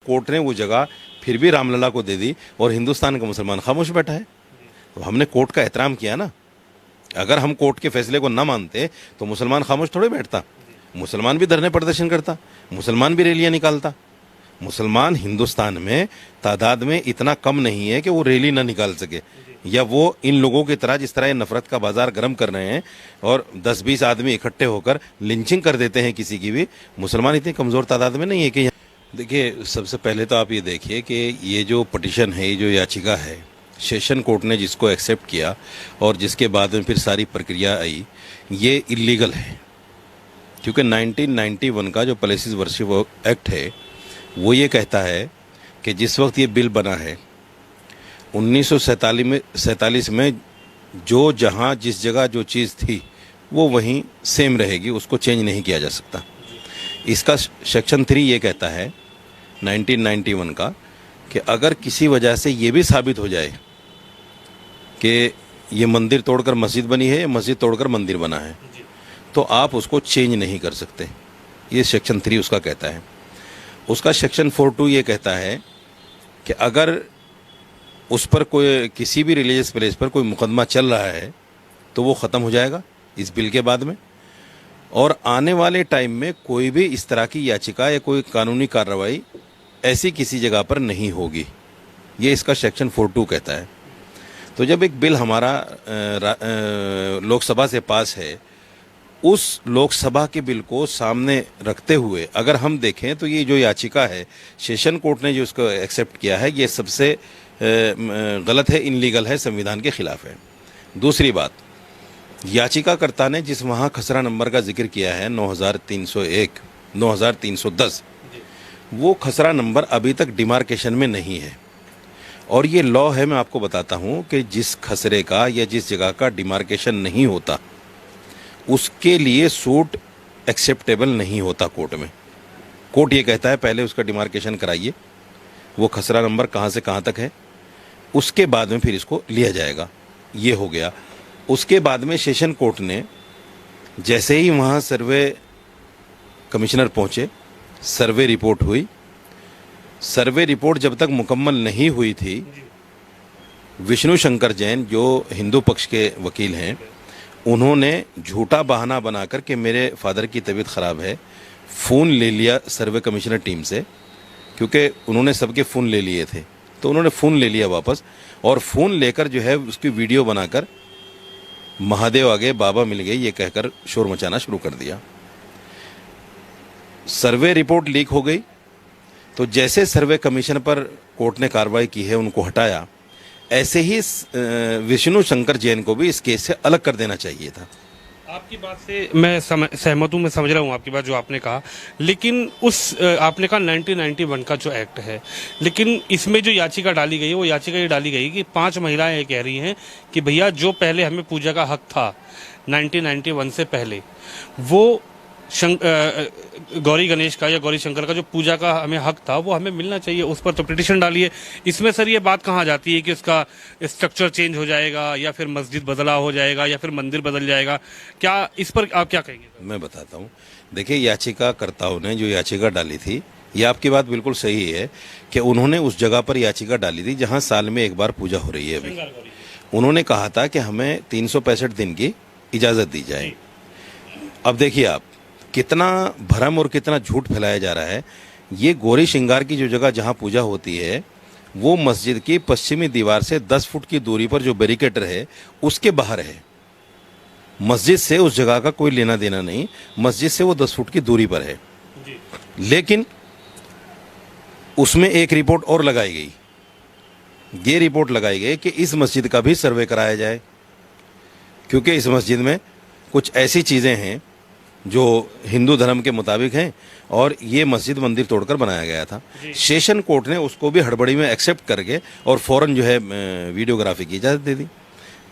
Court ने वो जगह फिर भी रामलला को दे दी और हिंदुस्तान का मुसलमान खामोश बैठा है। तो हमने कोर्ट का एहतराम किया ना। अगर हम कोर्ट के फैसले को ना मानते तो मुसलमान खामोश थोड़े बैठता। मुसलमान भी धरने प्रदर्शन करता, मुसलमान भी रैलियां निकालता। मुसलमान हिंदुस्तान में तादाद में इतना कम नहीं है कि वो रैली ना निकाल सके, या वो इन लोगों की तरह जिस तरह ये नफरत का बाजार गर्म कर रहे हैं और 10-20 आदमी इकट्ठे होकर लिंचिंग कर देते हैं किसी की भी। मुसलमान इतनी कमज़ोर तादाद में नहीं है कि देखिए, सबसे पहले तो आप ये देखिए कि ये जो पिटीशन है, ये जो याचिका है, सेशन कोर्ट ने जिसको एक्सेप्ट किया और जिसके बाद में फिर सारी प्रक्रिया आई, ये इलीगल है। क्योंकि 1991 का जो प्लेसेस वर्शिप एक्ट है वो ये कहता है कि जिस वक्त ये बिल बना है 1947 में जो जहाँ जिस जगह जो चीज़ थी वो वहीं सेम रहेगी, उसको चेंज नहीं किया जा सकता। इसका सेक्शन 3 ये कहता है 1991 का कि अगर किसी वजह से ये भी साबित हो जाए कि ये मंदिर तोड़कर मस्जिद बनी है या मस्जिद तोड़कर मंदिर बना है, तो आप उसको चेंज नहीं कर सकते। ये सेक्शन 3 उसका कहता है। उसका सेक्शन 4(2) ये कहता है कि अगर उस पर कोई किसी भी रिलीजियस प्लेस पर कोई मुकदमा चल रहा है तो वो ख़त्म हो जाएगा इस बिल के बाद में, और आने वाले टाइम में कोई भी इस तरह की याचिका या कोई कानूनी कार्रवाई ऐसी किसी जगह पर नहीं होगी। ये इसका सेक्शन 4(2) कहता है। तो जब एक बिल हमारा लोकसभा से पास है, उस लोकसभा के बिल को सामने रखते हुए अगर हम देखें तो ये जो याचिका है सेशन कोर्ट ने जो उसको एक्सेप्ट किया है, ये सबसे गलत है, इनलीगल है, संविधान के खिलाफ है। दूसरी बात, याचिकाकर्ता ने जिस वहाँ खसरा नंबर का जिक्र किया है 9301, 9310, वो खसरा नंबर अभी तक डिमार्केशन में नहीं है। और ये लॉ है, मैं आपको बताता हूँ कि जिस खसरे का या जिस जगह का डिमार्केशन नहीं होता उसके लिए सूट एक्सेप्टेबल नहीं होता कोर्ट में। कोर्ट ये कहता है पहले उसका डिमार्केशन कराइए, वो खसरा नंबर कहाँ से कहाँ तक है, उसके बाद में फिर इसको लिया जाएगा। ये हो गया। उसके बाद में सेशन कोर्ट ने जैसे ही वहाँ सर्वे कमिश्नर पहुँचे, सर्वे रिपोर्ट हुई। सर्वे रिपोर्ट जब तक मुकम्मल नहीं हुई थी, विष्णु शंकर जैन जो हिंदू पक्ष के वकील हैं, उन्होंने झूठा बहाना बनाकर कि मेरे फादर की तबीयत ख़राब है, फ़ोन ले लिया सर्वे कमिश्नर टीम से, क्योंकि उन्होंने सबके फ़ोन ले लिए थे, तो उन्होंने फ़ोन ले लिया वापस, और फ़ोन लेकर जो है उसकी वीडियो बनाकर महादेव आ गए, बाबा मिल गए, ये कहकर शोर मचाना शुरू कर दिया। सर्वे रिपोर्ट लीक हो गई, तो जैसे सर्वे कमीशन पर कोर्ट ने कार्रवाई की है, उनको हटाया, ऐसे ही विष्णु शंकर जैन को भी इस केस से अलग कर देना चाहिए था। आपकी बात से मैं सहमत हूँ, मैं समझ रहा हूँ आपकी बात जो आपने कहा, लेकिन उस आपने कहा 1991 का जो एक्ट है, लेकिन इसमें जो याचिका डाली गई है वो याचिका ये डाली गई कि 5 महिलाएं ये कह रही हैं कि भैया जो पहले हमें पूजा का हक था 1991 से पहले, वो गौरी गणेश का या गौरी शंकर का जो पूजा का हमें हक था वो हमें मिलना चाहिए। उस पर तो पिटीशन डाली है। इसमें सर ये बात कहाँ जाती है कि उसका स्ट्रक्चर चेंज हो जाएगा या फिर मस्जिद बदला हो जाएगा या फिर मंदिर बदल जाएगा, क्या इस पर आप क्या कहेंगे? मैं बताता हूँ। देखिए, याचिकाकर्ताओं ने जो याचिका डाली थी, ये आपकी बात बिल्कुल सही है कि उन्होंने उस जगह पर याचिका डाली थी जहाँ साल में एक बार पूजा हो रही है। अभी उन्होंने कहा था कि हमें 365 दिन की इजाज़त दी जाए। अब देखिए आप, कितना भरम और कितना झूठ फैलाया जा रहा है। ये गौरी श्रृंगार की जो जगह जहाँ पूजा होती है वो मस्जिद की पश्चिमी दीवार से 10 फुट की दूरी पर जो बैरिकेटर है उसके बाहर है। मस्जिद से उस जगह का कोई लेना देना नहीं, मस्जिद से वो 10 फुट की दूरी पर है। लेकिन उसमें एक रिपोर्ट और लगाई गई। ये रिपोर्ट लगाई गई कि इस मस्जिद का भी सर्वे कराया जाए, क्योंकि इस मस्जिद में कुछ ऐसी चीज़ें हैं जो हिंदू धर्म के मुताबिक हैं और ये मस्जिद मंदिर तोड़कर बनाया गया था। सेशन कोर्ट ने उसको भी हड़बड़ी में एक्सेप्ट करके और फ़ौरन जो है वीडियोग्राफी की इजाज़त दे दी।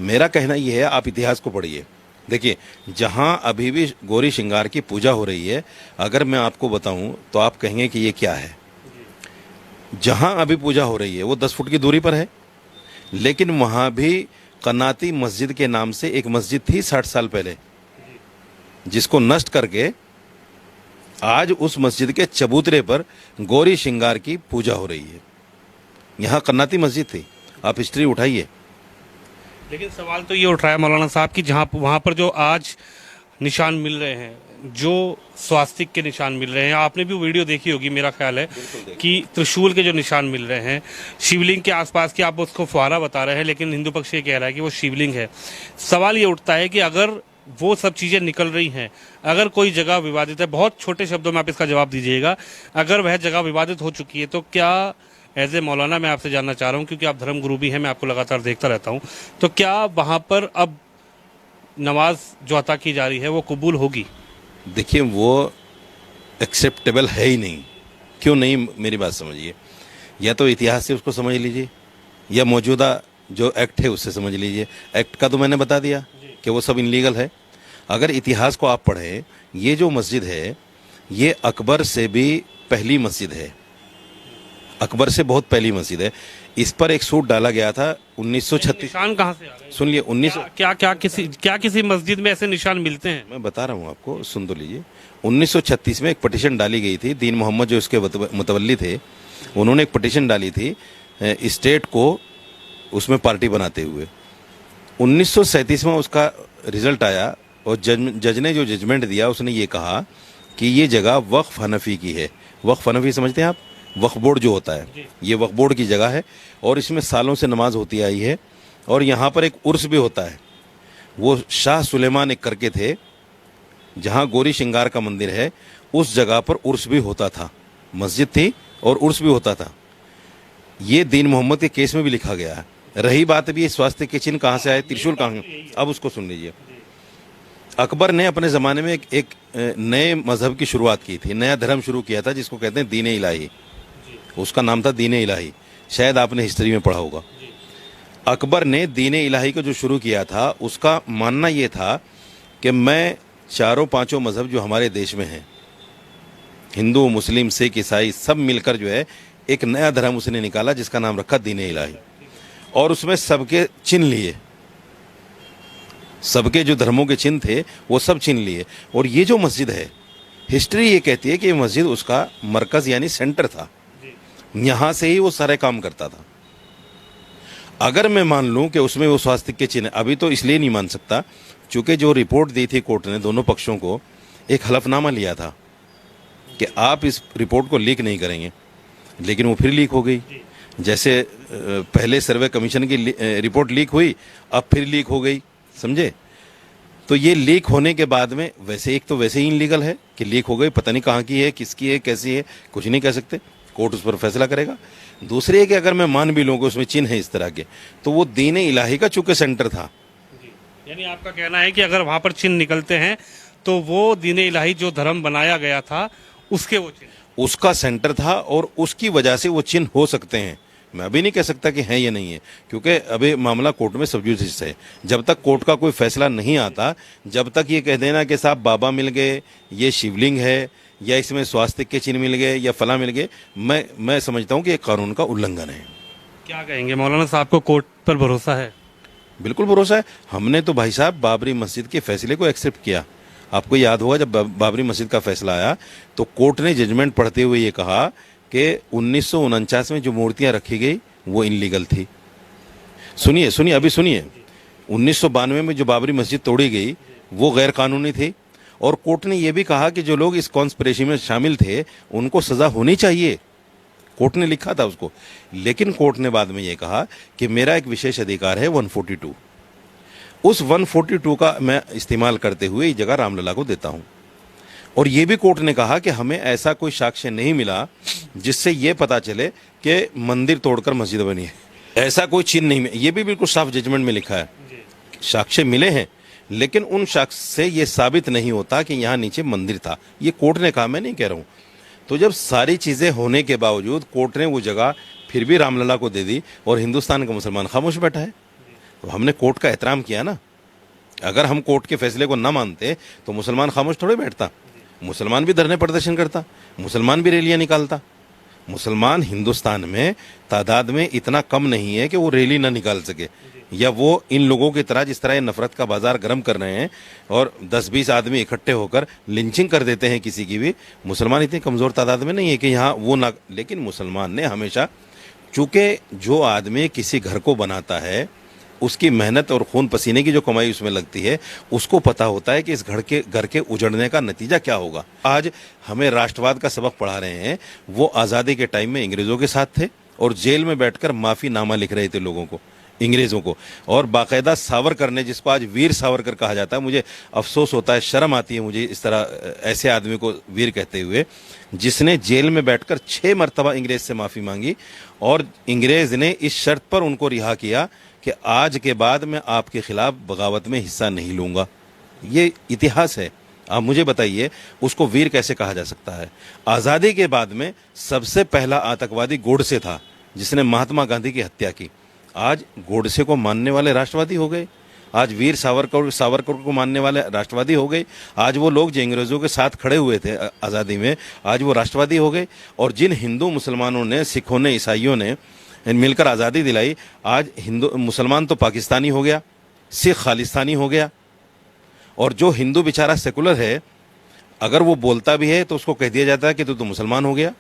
मेरा कहना ये है, आप इतिहास को पढ़िए। देखिए, जहाँ अभी भी गौरी श्रृंगार की पूजा हो रही है, अगर मैं आपको बताऊं तो आप कहेंगे कि ये क्या है। जहाँ अभी पूजा हो रही है वो 10 फुट की दूरी पर है, लेकिन वहाँ भी कनाती मस्जिद के नाम से एक मस्जिद थी 60 साल पहले, जिसको नष्ट करके आज उस मस्जिद के चबूतरे पर गौरी श्रृंगार की पूजा हो रही है। यहाँ कन्नाती मस्जिद थी, आप हिस्ट्री उठाइए। लेकिन सवाल तो ये उठ रहा है मौलाना साहब कि जहाँ वहाँ पर जो आज निशान मिल रहे हैं, जो स्वास्तिक के निशान मिल रहे हैं, आपने भी वीडियो देखी होगी मेरा ख्याल है कि त्रिशूल के जो निशान मिल रहे हैं, शिवलिंग के आसपास की आप उसको फुहारा बता रहे हैं, लेकिन हिंदू पक्ष ये कह रहा है कि वो शिवलिंग है। सवाल ये उठता है कि अगर वो सब चीज़ें निकल रही हैं, अगर कोई जगह विवादित है, बहुत छोटे शब्दों में आप इसका जवाब दीजिएगा, अगर वह जगह विवादित हो चुकी है तो क्या एज ए मौलाना मैं आपसे जानना चाह रहा हूँ, क्योंकि आप धर्म गुरु भी हैं, मैं आपको लगातार देखता रहता हूँ, तो क्या वहाँ पर अब नमाज जो अता की जा रही है वो कबूल होगी? देखिए, वो एक्सेप्टेबल है ही नहीं। क्यों नहीं, मेरी बात समझिए। या तो इतिहास से उसको समझ लीजिए, या मौजूदा जो एक्ट है उससे समझ लीजिए। एक्ट का तो मैंने बता दिया कि वो सब इनलीगल है। अगर इतिहास को आप पढ़ें, ये जो मस्जिद है ये अकबर से भी पहली मस्जिद है, अकबर से बहुत पहली मस्जिद है। इस पर एक सूट डाला गया था 1936। निशान कहाँ से आ रहे हैं? सुनिए, 19 क्या किसी मस्जिद में ऐसे निशान मिलते हैं? मैं बता रहा हूँ आपको, सुन तो लीजिए। 1936 में एक पटिशन डाली गई थी, दीन मोहम्मद जो इसके मुतवल्ली थे, उन्होंने एक पटिशन डाली थी स्टेट को उसमें पार्टी बनाते हुए। 1937 में उसका रिजल्ट आया और जज ने जो जजमेंट दिया उसने ये कहा कि ये जगह वक्फ हनफी की है। वक्फ हनफी समझते हैं आप? वक्फ बोर्ड जो होता है, ये वक्फ बोर्ड की जगह है और इसमें सालों से नमाज होती आई है। और यहाँ पर एक उर्स भी होता है। वो शाह सुलेमान एक करके थे, जहाँ गौरी श्रृंगार का मंदिर है, उस जगह पर उर्स भी होता था। मस्जिद थी और उर्स भी होता था। ये दीन मोहम्मद के केस में भी लिखा गया है। रही बात अभी स्वास्थ्य के चिन्ह कहाँ से आए, त्रिशूल कहाँ, अब उसको सुन लीजिए। अकबर ने अपने ज़माने में एक नए मजहब की शुरुआत की थी, नया धर्म शुरू किया था जिसको कहते हैं दीन इलाही। उसका नाम था दीन इलाही, शायद आपने हिस्ट्री में पढ़ा होगा। अकबर ने दीन इलाही को जो शुरू किया था, उसका मानना ये था कि मैं चारों पांचों मजहब जो हमारे देश में हैं, हिंदू, मुस्लिम, सिख, ईसाई, सब मिलकर जो है एक नया धर्म उसने निकाला जिसका नाम रखा दीन इलाही। और उसमें सबके चिन्ह लिए, सबके जो धर्मों के चिन्ह थे वो सब चिन्ह लिए। और ये जो मस्जिद है, हिस्ट्री ये कहती है कि ये मस्जिद उसका मरकज़ यानी सेंटर था, यहाँ से ही वो सारे काम करता था। अगर मैं मान लूँ कि उसमें वो स्वास्तिक के चिन्ह, अभी तो इसलिए नहीं मान सकता चूँकि जो रिपोर्ट दी थी कोर्ट ने दोनों पक्षों को, एक हलफनामा लिया था कि आप इस रिपोर्ट को लीक नहीं करेंगे, लेकिन वो फिर लीक हो गई। जैसे पहले सर्वे कमीशन की रिपोर्ट लीक हुई, अब फिर लीक हो गई, समझे? तो ये लीक होने के बाद में वैसे एक तो वैसे ही इनलीगल है कि लीक हो गई, पता नहीं कहाँ की है, किसकी है, कैसी है, कुछ नहीं कह सकते, कोर्ट उस पर फैसला करेगा। दूसरी है कि अगर मैं मान भी लूँ कि उसमें चिन्ह है इस तरह के, तो वो दीन इलाही का चूंकि सेंटर था। यानी आपका कहना है कि अगर वहाँ पर चिन्ह निकलते हैं तो वो दीन इलाही जो धर्म बनाया गया था उसके वो चिन्ह, उसका सेंटर था और उसकी वजह से वो चिन्ह हो सकते हैं। मैं अभी नहीं कह सकता कि हैं या नहीं है, क्योंकि अभी मामला कोर्ट में सब जुडिस है। जब तक कोर्ट का कोई फैसला नहीं आता, जब तक ये कह देना कि साहब बाबा मिल गए, ये शिवलिंग है, या इसमें स्वास्तिक के चिन्ह मिल गए, या फला मिल गए, मैं समझता हूँ कि ये कानून का उल्लंघन है। क्या कहेंगे मौलाना साहब, को कोर्ट पर भरोसा है? बिल्कुल भरोसा है। हमने तो भाई साहब बाबरी मस्जिद के फैसले को एक्सेप्ट किया। आपको याद होगा जब बाबरी मस्जिद का फैसला आया तो कोर्ट ने जजमेंट पढ़ते हुए ये कहा कि 1949 में जो मूर्तियां रखी गई वो इनलीगल थी। सुनिए सुनिए, अभी सुनिए, 1992 में जो बाबरी मस्जिद तोड़ी गई वो गैर कानूनी थी। और कोर्ट ने यह भी कहा कि जो लोग इस कॉन्स्पिरेसी में शामिल थे उनको सजा होनी चाहिए। कोर्ट ने लिखा था उसको। लेकिन कोर्ट ने बाद में ये कहा कि मेरा एक विशेष अधिकार है 142, उस 142 का मैं इस्तेमाल करते हुए इस जगह रामलला को देता हूं। और ये भी कोर्ट ने कहा कि हमें ऐसा कोई साक्ष्य नहीं मिला जिससे ये पता चले कि मंदिर तोड़कर मस्जिद बनी है, ऐसा कोई चिन्ह नहीं। ये भी बिल्कुल साफ जजमेंट में लिखा है, साक्ष्य मिले हैं लेकिन उन साक्ष्य से ये साबित नहीं होता कि यहाँ नीचे मंदिर था। ये कोर्ट ने कहा, मैं नहीं कह रहा हूँ। तो जब सारी चीज़ें होने के बावजूद कोर्ट ने वो जगह फिर भी रामलला को दे दी और हिंदुस्तान का मुसलमान खामोश बैठा है, तो हमने कोर्ट का एहतराम किया ना। अगर हम कोर्ट के फैसले को ना मानते तो मुसलमान खामोश थोड़े बैठता, मुसलमान भी धरने प्रदर्शन करता, मुसलमान भी रैलियां निकालता। मुसलमान हिंदुस्तान में तादाद में इतना कम नहीं है कि वो रैली ना निकाल सके। या वो इन लोगों की तरह जिस तरह ये नफरत का बाजार गर्म कर रहे हैं और 10-20 आदमी इकट्ठे होकर लिंचिंग कर देते हैं किसी की भी। मुसलमान इतनी कमज़ोर तादाद में नहीं है कि यहाँ वो ना, लेकिन मुसलमान ने हमेशा, चूँकि जो आदमी किसी घर को बनाता है उसकी मेहनत और खून पसीने की जो कमाई उसमें लगती है, उसको पता होता है कि इस घर के उजड़ने का नतीजा क्या होगा। आज हमें राष्ट्रवाद का सबक पढ़ा रहे हैं, वो आज़ादी के टाइम में अंग्रेज़ों के साथ थे और जेल में बैठकर माफ़ीनामा लिख रहे थे लोगों को, अंग्रेज़ों को। और बाकायदा सावरकर ने, जिसको आज वीर सावरकर कहा जाता है, मुझे अफसोस होता है, शर्म आती है मुझे इस तरह ऐसे आदमी को वीर कहते हुए, जिसने जेल में बैठकर 6 मरतबा अंग्रेज़ से माफ़ी मांगी और अंग्रेज़ ने इस शर्त पर उनको रिहा किया कि आज के बाद मैं आपके खिलाफ बगावत में हिस्सा नहीं लूँगा। ये इतिहास है। आप मुझे बताइए उसको वीर कैसे कहा जा सकता है। आज़ादी के बाद में सबसे पहला आतंकवादी गोडसे था जिसने महात्मा गांधी की हत्या की। आज गोडसे को मानने वाले राष्ट्रवादी हो गए। आज वीर सावरकर को मानने वाले राष्ट्रवादी हो गए। आज वो लोग जो अंग्रेज़ों के साथ खड़े हुए थे आज़ादी में, आज वो राष्ट्रवादी हो गए। और जिन हिंदू मुसलमानों ने, सिखों ने, ईसाइयों ने मिलकर आज़ादी दिलाई, आज हिंदू मुसलमान तो पाकिस्तानी हो गया, सिख खालिस्तानी हो गया, और जो हिंदू बेचारा सेकुलर है, अगर वो बोलता भी है तो उसको कह दिया जाता है कि तू तो मुसलमान हो गया।